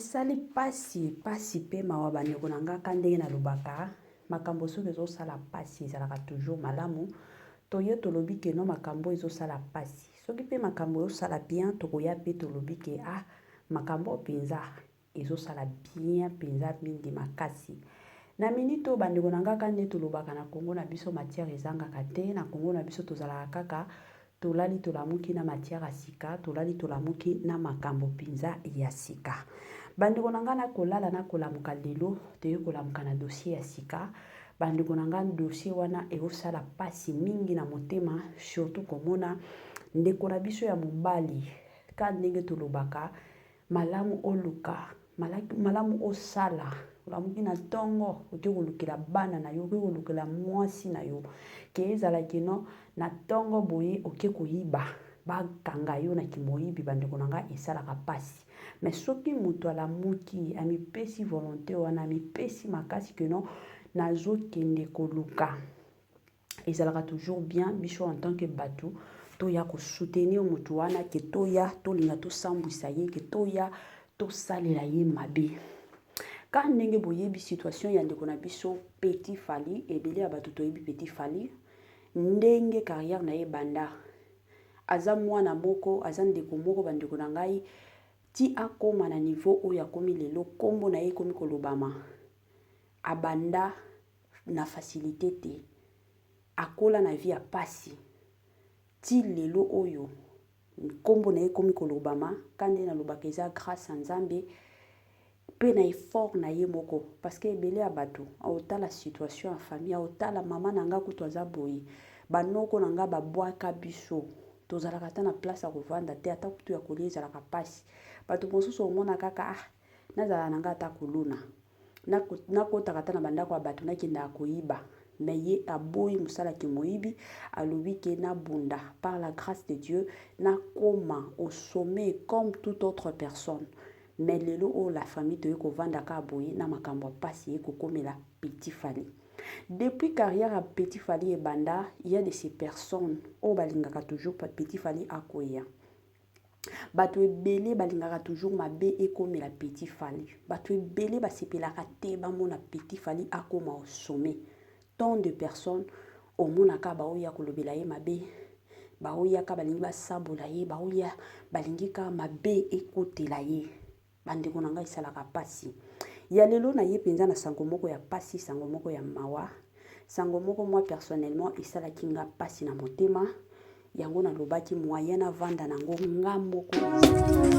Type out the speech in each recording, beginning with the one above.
esali pasi pe mawa bandeko na nga ka ndenge nalobaka makambo soki ezosala pasi ezalaka toujours malamu toye tolobi ke no makambo ezosala pasi soki pe makambo ezosala bien tokoya pe tolobi ke makambo mpenza ezosala bien mpenza mingi makasi na minute oyo bandeko na nga ka nde tolobaka na Kongo na biso matière ezangaka te na Kongo na biso tozalaka kaka tolali tolamuki na matière ya sika tolali tolamuki na makambo mpenza ya sika bandeko na nga na kolala na kolamuka lelo toye kolamuka na dossier ya sika bandeko na nga dossier wana ezosala pasi mingi na motema surtout komona ndeko na biso ya mobali ka ndenge tolobaka malamu oluka malamu osala olamuki na ntongo oke kolukela bana na yo oke kolukela mwasi na yo ke ezalaki no na ntongo boye oke koyiba bakanga yo na kimoyibi bandeko na nga esalaka pasi mais soki moto alamuki amipesi volonté wana amipesi makasi ke no nazokende koluka ezalaka toujours bien biso en tant que bato toya kosoutenir moto wana ke toya tolinga tosambwisa ye ke toya tosalela ye mabe ka ndenge boyebi situation ya ndeko na biso Petit Fally ebele ya bato toyebi Petit Fally ndenge carrière na ye banda aza mwana moko aza ndeko moko bandeko na ngai ti akoma na niveau oyo akomi lelo kombo na ye komi kolobama abanda na facilité te akola na vie ya pasi ti lelo oyo kombo na ye komi kolobama kande na lobaka eza grâce à Nzambe pe na effort na ye moko parce que ebele ya bato aotala situation ya famille aotala mama na nga kutu aza boye banoko na nga babwaka biso tozalaka ta na place ya kovanda te ata kutu ya kolia ezalaka pasi bato mosusu omona kaka nazala na nga ata koluna nakotaka ta na bandako ya bato nakendaka koyiba mais ye aboyi mosalaki moyibi alobi ke nabunda par la grâce de Dieu nakoma au sommet comme toute autre personne mais lelo oyo la famille toye kovandaka aboye na makambo ya pasi ye kokomela Petit Fally depuis carrière à Petit Fally et banda il y a de ces personnes oyo balingaka toujours Petit Fally akoya bato ebele balingaka toujours mabe ekomela Petit Fally bato ebele basepelaka te bamona Petit Fally akoma au sommet tant de personnes omonaka baoya kolobela ye mabe baoyaka balingi basabola ye baoya balingi ka mabe ekotela ye bandeko na ngai esalaka pasi ya lelo na ye mpenza na sango moko ya pasi sango moko ya mawa sango moko moi personnellement esalaki nga pasi na motema yango nalobaki moyen na vanda nango nga moko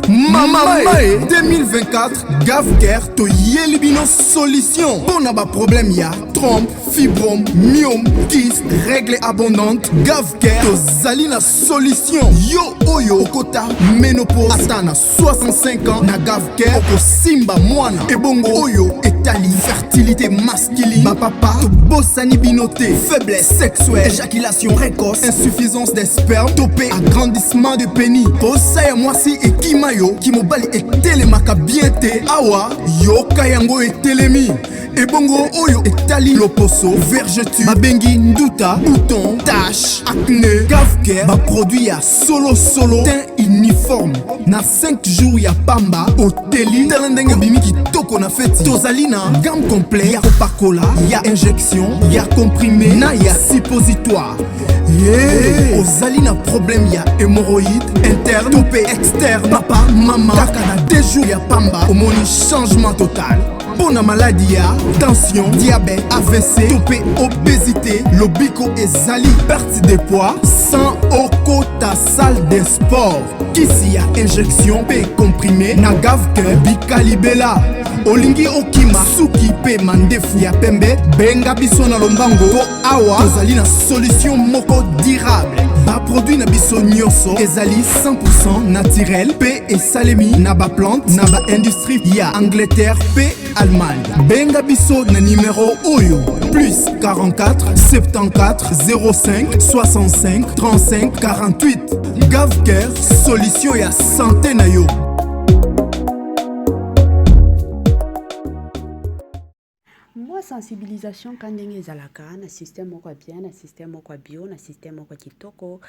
Mama Mae 2024 Gavker to Yelibino solution pour na ba problème ya trompe fibrome myome kyste règle abondante Gavker to zali na solution yo oyo kota ménopause ata na 65 ans na Gavker oko simba mwana ebongo oyo etali fertilité masculine ba papa to bosani binoté faiblesse sexuelle éjaculation précoce insuffisance des sperme topé agrandissement de pénis posaya mwasi ekimayo kimobali etelemaka bien te awa yoka yango etelemi ebongo oyo etali loposo vergeture babengi nduta bouton tache acné Gavker baproduit ya solo teint uniforme na 5 jours ya pamba oteli tala ndenge bimi kitoko na feti tozali na gamme complet ya kopakola ya injection ya comprimé na ya suppositoire ozali na problème ya hémorroïde interne topé externe papa mama kaka na 2 jours ya pamba omoni changement total mpona maladi ya tension diabète AVC topé obésité lobiko ezali perte de poids sans okota salle de sport kisi ya injection pe comprimé na Gavker bikalibela olingi okima suki pe mandefu ya pembe benga biso na lombango po awa tozali na solution moko durable baproduit na biso nyonso ezali 100% naturel pe esalemi na baplante na baindustrie ya Angleterre pe Allemagne benga biso na numéro oyo plus 44 74 05 65 35 48 Gavker solution ya santé na yo. Moi sensibilisation quand ndenge ezalaka na système moko bien na système moko bio na système moko kitoko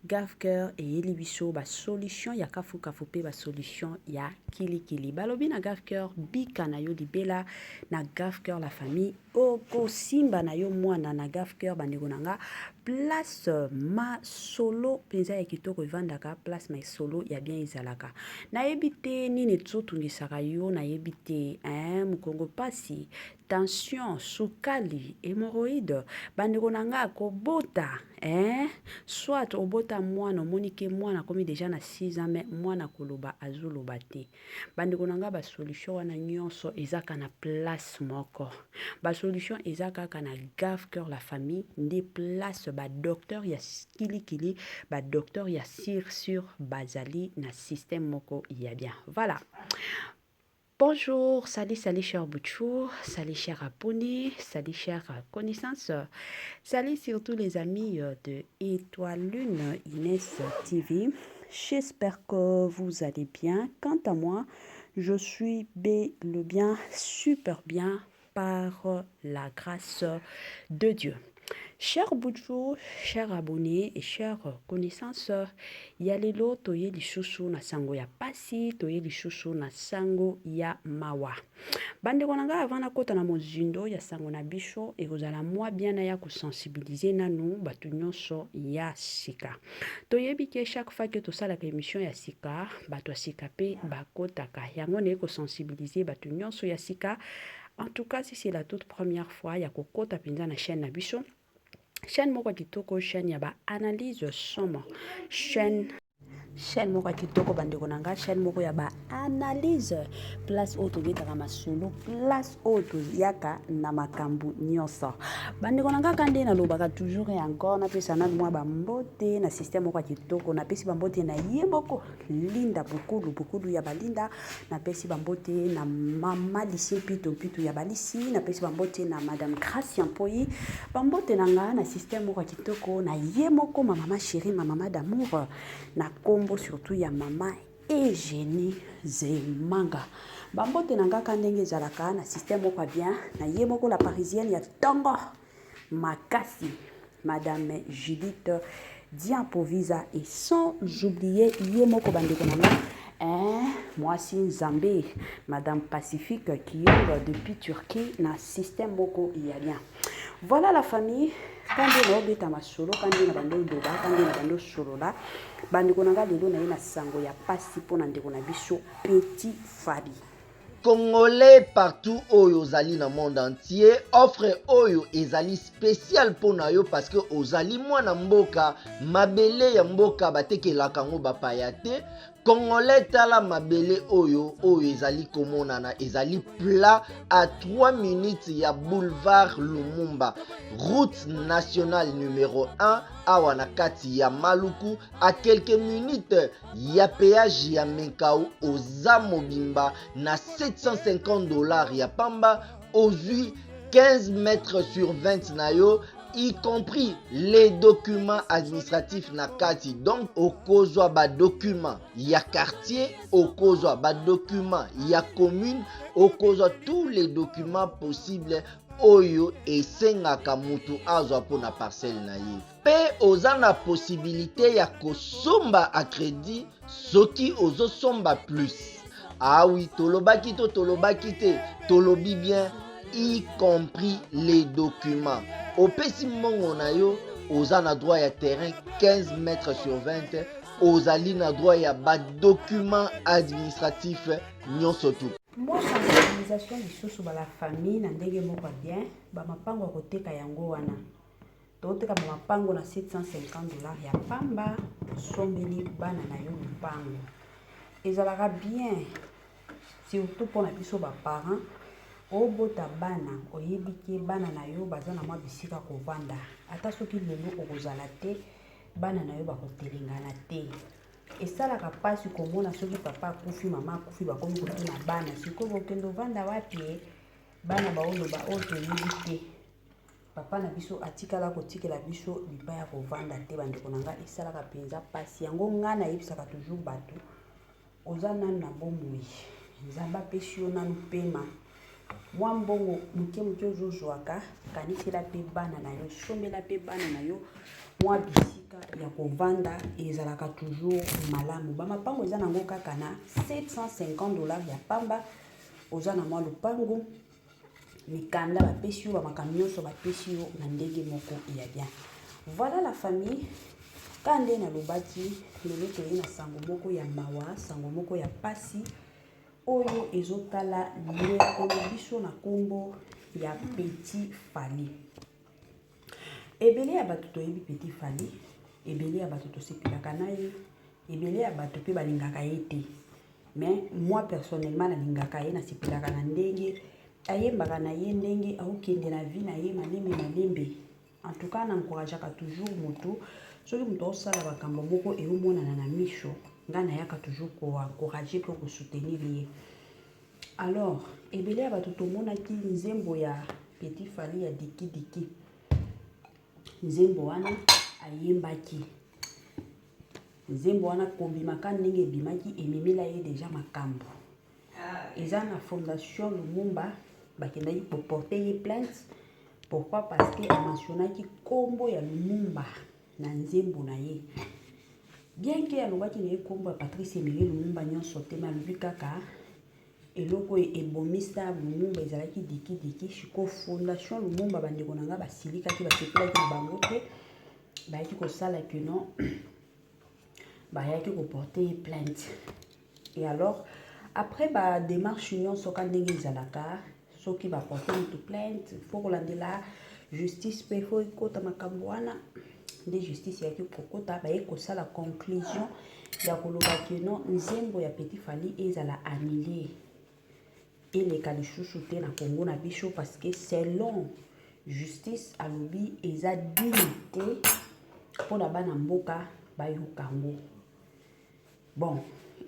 Gafker et Elibiso ba solution ya kafu kafu pe ba solution ya kili balobi na Gafker bika na yo libela na Gafker la famille oko simba na yo mwana na Gafker bandeko nanga place ma solo penza ya kitoko evandaka place ma solo ya bien ezalaka na yebite nini tsotungisaka yo na yebite mukongo pasi tension sukali hémorroïde bandeko nanga kobota soit obota mwana monike mwana komi déjà na 6 ans mais mwana koloba azoloba te bandeko nanga ba solution wana nyonso ezaka na place moko ba solution ezaka na Gafker la famille nde place ba docteur ya kili ba docteur ya sur bazali na système moko ya bien voilà. Bonjour, salut chers Bouchou, salut chers abonnés, salut chers connaissances, salut surtout les amis de Étoile Lune Inès TV. J'espère que vous allez bien. Quant à moi, je suis le bien, super bien par la grâce de Dieu. Chers Bouchou, chers abonnés et chers connaissances, yalelo toye lisusu na sango ya pasi, toye lisusu na sango ya mawa. Bande konanga avant na kota na mozindo ya sango na biso ekozala mwa bien na ya kusensibiliser nanu batu nyonso ya sika. Toyebi ke chaque fois que tosalaka émission ya sika, batu ya sika pe bakotaka. Yango ne kusensibiliser batu nyonso ya sika. En tout cas, si c'est la toute première fois ya kokota penza na chaîne na biso, chaîne moko kitoko chaîne ya ba analyse somme chaîne moko kitoko bandeko nanga chaîne moko ya ba analyse place auto betaka masolo place auto yaka na makambu nyonso bandeko nanga kande na lobaka toujours et encore na pesa na mwa ba mbote na système moko kitoko na pesi ba mbote na yemboko linda bukulu ya balinda na pesi ba mbote na mama lisi pito ya balisi na pesi ba mbote na madame Gracia Mpoyi ba mbote nanga na système moko kitoko na yemoko mama chérie mama d'amour na kombo surtout ya mama Eugénie Zemanga bambote nanga kandenge zalaka na système moko bien na yemoko la parisienne ya tongo makasi madame Judith Diampovisa et sans oublier yemoko bandeko nanga Mwasi Nzambe madame Pacifique qui est depuis Turquie na système moko italien. Voilà la famille. Quand on a beta masolo, quand on a bando doba, quand on a bando solo là, bando konanga lelo na ina sango ya pasi pona ndeko na biso petit Fabi. Congolais partout oyo ozali na monde entier offre oyo ezali spécial pona yo parce que ozali mwana mboka mabele ya mboka batekelaka ngo bapaya te. Congolais tala mabele oyo ezali komonana ezali plat à 3 minutes ya boulevard Lumumba route nationale numéro 1 awa na kati ya Maluku à quelques minutes ya péage ya Menkau oza mobimba na $750 ya pamba ozui 15 mètres sur 20 na yo y compris les documents administratifs na kati donc okozwa ba documents ya quartier okozwa ba documents ya commune okozwa tous les documents possibles oyo esengaka mutu azwa pona parcelle na ye pe oza na possibilité ya kosomba a crédit soki ozosomba plus. Ah oui, tolobaki te tolobi bien y compris les documents. Opesi mbongo na yo oza na droit ya terrain 15 mètres sur 20 ozali na droit ya ba document administratif nyonso tu. Moi sensibilisation lisusu ba la famille na ndenge moko bien ba mapango koteka yango wana toteka ba mapango na $750 ya pamba sombeli bana na yo mapango ezalaka bien surtout pour na biso ba parents obota bana oyebiki bana na yo baza na mwa bisika kovanda ata soki lelo okozala te bana na yo bakotelengana te esalaka pasi komona soki papa akufi mama akufi bakomi kotuna bana sikoyo bokende ovanda wapi bana baoloba oyo toyebi te papa na biso atikala kotikela biso lipa ya kovanda te bandeko na nga esalaka mpenza pasi yango nga nayebisaka toujours bato oza nanu na bomoi nzambe apesi yo nanu pema mwa mbongo moke ozozwaka kanisela mpe bana na yo sombela mpe bana na yo mwa bisika ya kovanda ezalaka toujours malamu. Bamapango eza nango kaka na $750 ya pamba. Oza na mwa lupango mikanda bapesi yo bamakambo nyonso bapesi yo na ndenge moko ya bien. Voilà la famille. Kande na lobaki lelo toye na sango moko ya mawa, sango moko ya pasi oyo ezotala lekolo biso na kombo ya Petit Fally. Ebele ya bato toyebi Petit Fally, ebele ya bato tosepelaka na ye, ebele ya bato pe balingaka ye te. Mais moi personnellement nalingaka ye, nasepelaka na ndenge ayembaka na ye, ndenge aokende na vie na ye malembe. En tout cas n'encourageaka toujours moto soki moto osala bakambo moko eomonana na misho, nga nayaka toujours encourager pour soutenir ye. Alors ebele ya bato tomonaki nzembo ya Petit Fally ya Diki Diki. Nzembo wana ayembaki, nzembo wana kobimaka ndenge ebimaki ememela ye deja makambo. Eza na fondation Lumumba bakendaki porter ye plainte. Pourquoi? Parce que amentionnaki kombo ya Lumumba na nzembo na ye. Bien que alobaki na ye kombo ya Patrice Emery Lumumba nyonso te, malobi kaka eloko ebomisa Lumumba ezalaki Diki Diki. Shiko fondation Lumumba bandeko nanga basilikaki basepelaki na bango te, bayaki kosala que non, bayaki koporter ye plainte. Et alors après ba démarche nyonso ka ndenge ezalaka, soki baporter moto plainte fo kolandela justice pe fo ekota makambo wana nde justice yaki kokota baye kosala conclusion ya koloba ke non nzembo ya Petit Fally ezala annulé eleka lisusu te na Congo na biso, parce que selon justice alobi eza dignité mpona bana mboka bayoka ngo. Bon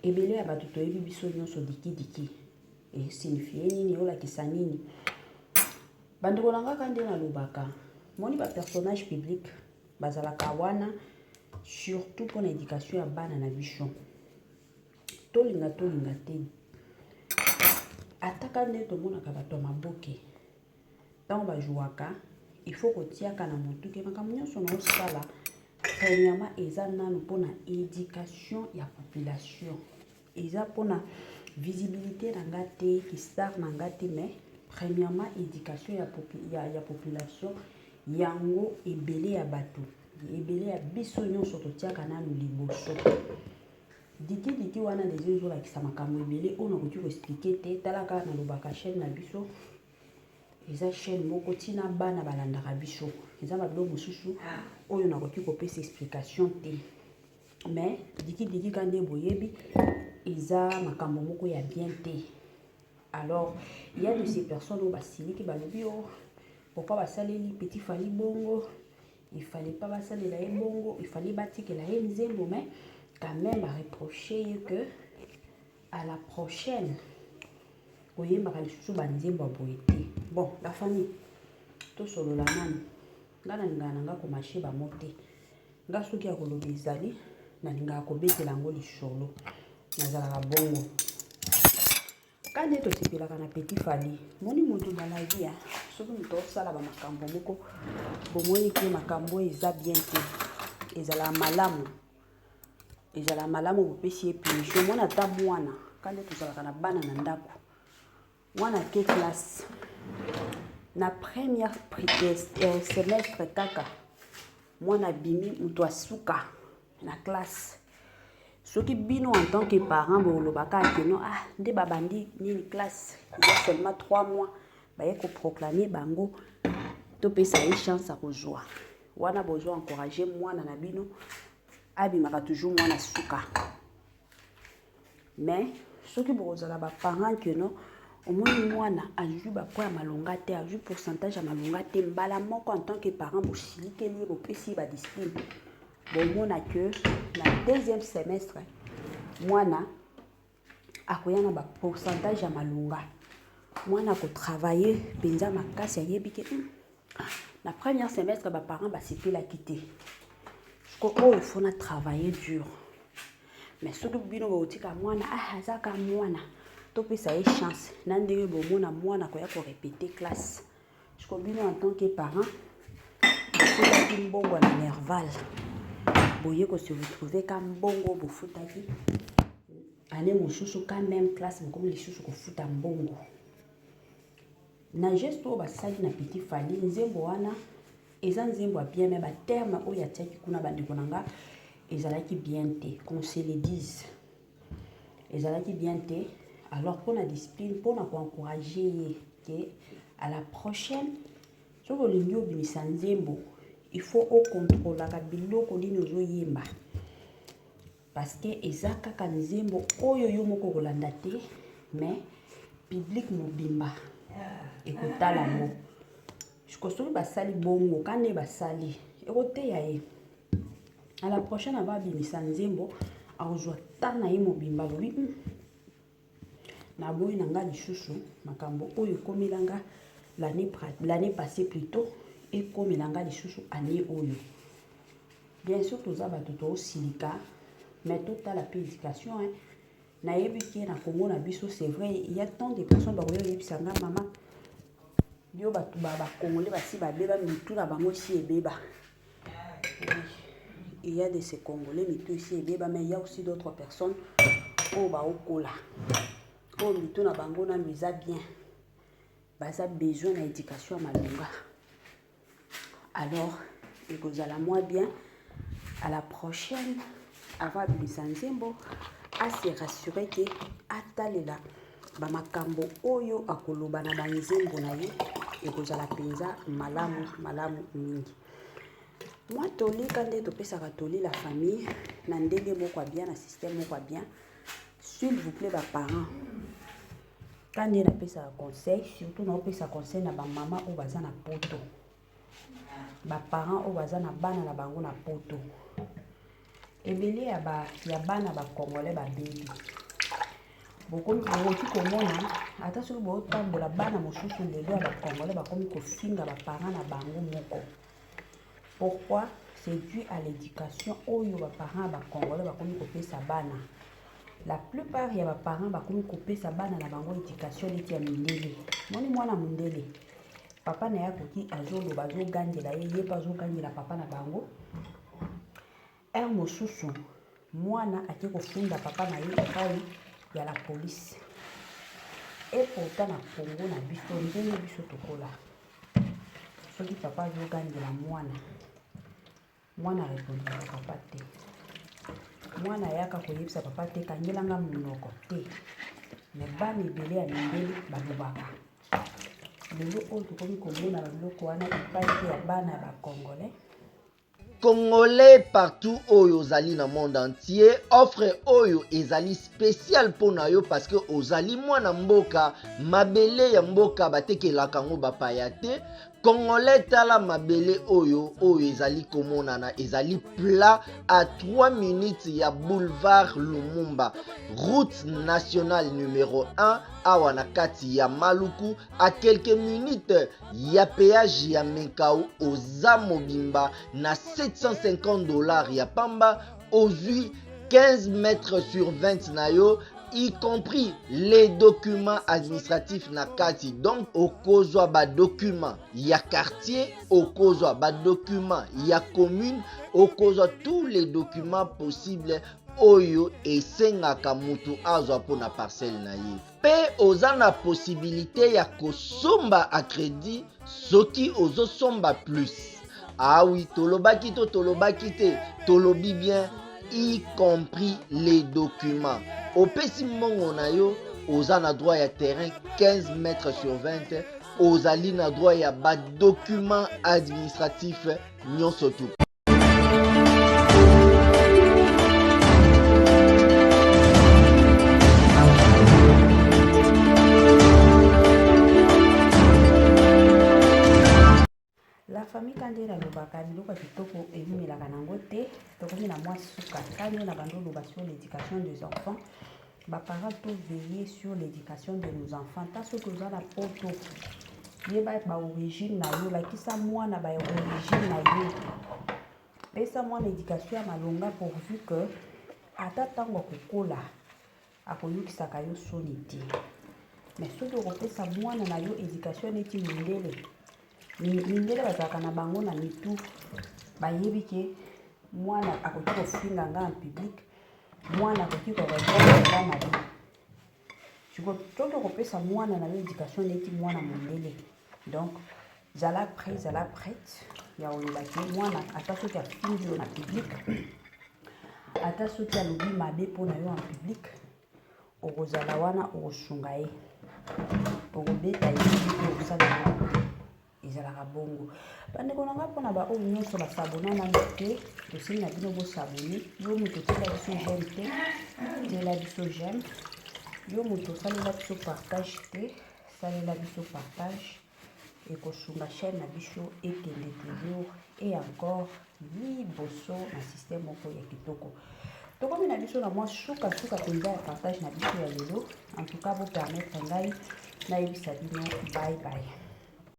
ebele ya bato toyebi biso nyonso Diki Diki esignifie nini, olakisa nini. Bandeko na nga nde nalobaka moni ba personnage public bazalaka wana surtout mpona éducation ya bana na biso. Tolinga te ataka nde tomonaka bato ya maboke ntango bajouaka, il faut kotiaka na motu ke makambo nyonso na osala premièrement eza nanu mpona éducation ya population, eza mpona visibilité na nga te, kistar na nga te, mais premièrement éducation ya population. Yango ebele ya bato, ebele ya biso nyonso totiaka nanu liboso. Diki Diki wana deja ezolakisa makambo ebele oyo nakoki koexplike te. Tala kaka nalobaka chaîne na biso eza chaîne moko ntina bana balandaka biso, eza babilo mosusu oyo nakoki kopesa explication te. Mais Diki Diki kande boyebi eza makambo moko ya bien te. Alors il y a de ces personnes oyo basiliki balobi o pourquoi basaleli Petit Fally bongo, il fallait pas basalela ye bongo, il fallait batikela ye nzembo. Mais quand même reprocher que à la prochaine oyembaka lisusu banzembo aboye te. Bon la famille tosolola nani nga nalingaka na nga komashe bango te. Nga soki ya koloba ezali nalingaka kobetela yango lisolo, nazalaka bongo. Kande tosepelaka na Petit Fally moni moto balagi ya soki moto osala bamakambo moko bomoni ke makambo eza bien te, ezala malamu, ezala malamu bopesi ye punition. Mwana ata mwana kande tozalaka na bana na ndako, mwana ke classe na première semestre kaka mwana bimi moto asuka na classe. Soki bino en tant que parent bolobaka ke non nde babandi nini classe il y a seulement 3 mois baye ko proclamer bango topesa ye chance à kozwa wana bozo encourager mwana na bino abimaka toujours mwana suka. Mais soki bokozala ba parent ke non omoni mwana ajui bapoint ya malonga te, ajui pourcentage ya malonga te, mbala moko en tant que parent bosilikeli bopesi ba discipline, bomona que na deuxième semestre mwana akoya na ba pourcentage ya malonga, mwana ko travailler penza makasi ayebi ke na première semestre ba parents basepelaki te koko il faut na travailler dur. Mais soki bino botika mwana azaka mwana topesa ye chance na ndenge bomona mwana koya ko répéter classe. Bino en tant que parent bofutaki mbongo na nerval boye se retrouver ka mbongo bofutaki ane mosusu quand même classe bokomi lisusu kofuta mbongo na geste oyo basali na Petit Fally nzembo wana eza nzembo ya bien me baterme oyo atiaki kuna bandeko na nga ezalaki bien te qu'on se le dise ezalaki bien te. Alors pour la discipline, pour encourager que à la prochaine, sur le ligne obimisa nzembo, il faut au contrôle la biloko nini ozo yemba. Parce que ezaka ka nzembo oyo yo moko kolanda te, mais public mobimba ekotala mo. Jusqu'au basali bongo kane basali ekote ya ye. À la prochaine aba bimisa nzembo, azwa tana ye mobimba lobi. Na boyi nanga lisusu makambo oyo komilanga l'année passée plutôt et komilanga lisusu année oyo. Bien sûr toza bato to silika mais total la éducation hein. Na yebi ki na Congo na biso c'est vrai il y a tant de personnes ba koyo yebisanga mama bio bato ba congolais basi ba beba mitu na bango si ebeba. Il y a de ces congolais mitu si ebeba mais il y a aussi d'autres personnes au ba okola. Oh, mito na bango na miza bien. Baza besoin d'éducation à malonga. Alors, il vous a la moins bien. À la prochaine, avant Bisanzembo, à se rassurer que atalela ba makambo oyo akoloba na banzembo na ye et vous a la penza malamu mingi. Moi toli quand to pesa toli la famille na ndenge moko bien na système moko bien. S'il vous plaît, les parents, quand il y a un conseil, surtout on peut conseil na ba maman ou baza na poto. Ba parents ou baza na bana na bango na poto. Ebele ya bana ba congolais ba baby. Beaucoup beaucoup komona ata sur bo tambola bana mosusu lelo ba congolais ba komi ko finga ba parents na bango moko. Pourquoi? C'est dû à l'éducation oyo ba parents ba congolais ba komi ko pesa bana. La plupart il y a des parents qui coupé sa bana na bango éducation neti ya mindele. Moni mwana mundele. Papa na yako ki azolo bazo gandela ye pa zo gandela papa na bango. Un mosusu mwana ake kofunda papa na ye epai ya la police. Et pourtant na Congo na biso ndenge biso tokola. Soki papa zo gandela mwana répondre papa te. Mwana yaka koyebisa papa te kangelanga munoko te me bani ebele ya mindele balobaka lelo oyo tokomi komona biloko wana epai te ya bana ya bacongolais Congolais partout oyo ozali na monde entier offre oyo ezali spécial pona yo parce que ozali mwana mboka mabele ya mboka batekelaka ngo bapaya te. Congolais tala mabele oyo ezali komonana ezali plat à 3 minutes ya boulevard Lumumba route nationale numéro 1 awa na kati ya Maluku à quelques minutes ya péage ya Menkau oza mobimba na $750 ya pamba ozwi 15 mètres sur 20 na yo y compris les documents administratifs na kati. Donc okozwa ba documents ya quartier, okozwa ba documents ya commune, okozwa tous les documents possibles oyo esengaka mutu azwa pona parcelle na ye. Pe oza na possibilité ya kosomba a crédit soki ozosomba plus. Ah oui, tolobaki te, tolobi bien y compris les documents. Opesi mongo na yo oza na droit ya terrain 15 mètres sur 20 ozali na droit ya ba document administratif nyonso tu. La famille quand elle a lobaka biloko kitoko ebimelaka nango te tokomi na mwa suka kandi na bando loba sur l'éducation des enfants. Ba parents tout veiller sur l'éducation de nos enfants. Ta soki oza na poto yeba ba origine na yo lakisa mwana ba origine na yo. Pesa mwana éducation ya malonga pourvu que ata tango kokola akoyokisaka yo soni te. Mais soki okopesa mwana na yo éducation neti mindele mindele bazalaka na bango na mitu bayebi ke mwana akoki kofinga nga en public mwana akoki koreponda mabe soki okopesa mwana na yo éducation neti mwana mondele donc zala prête ya oloba ke mwana ata soki afingi yo na public ata soki alobi mabe mpona yo en public okozala wana okosunga ye okobeta ye mpe okosalela ezalaka bongo bandeko na nga mpona baoyo nyonso basabona nano te tosili na bino bosabone yo moto otela biso j'aime te tela biso j'aime yo moto osalela biso partage te salela biso partage ekosunga chaîne na biso ekende toujours et encore liboso na système moko ya kitoko tokomi na biso na mwa suka mpenza ya partage na biso ya lelo en tout cas bopermettre ngai nayebisa bino bye bye.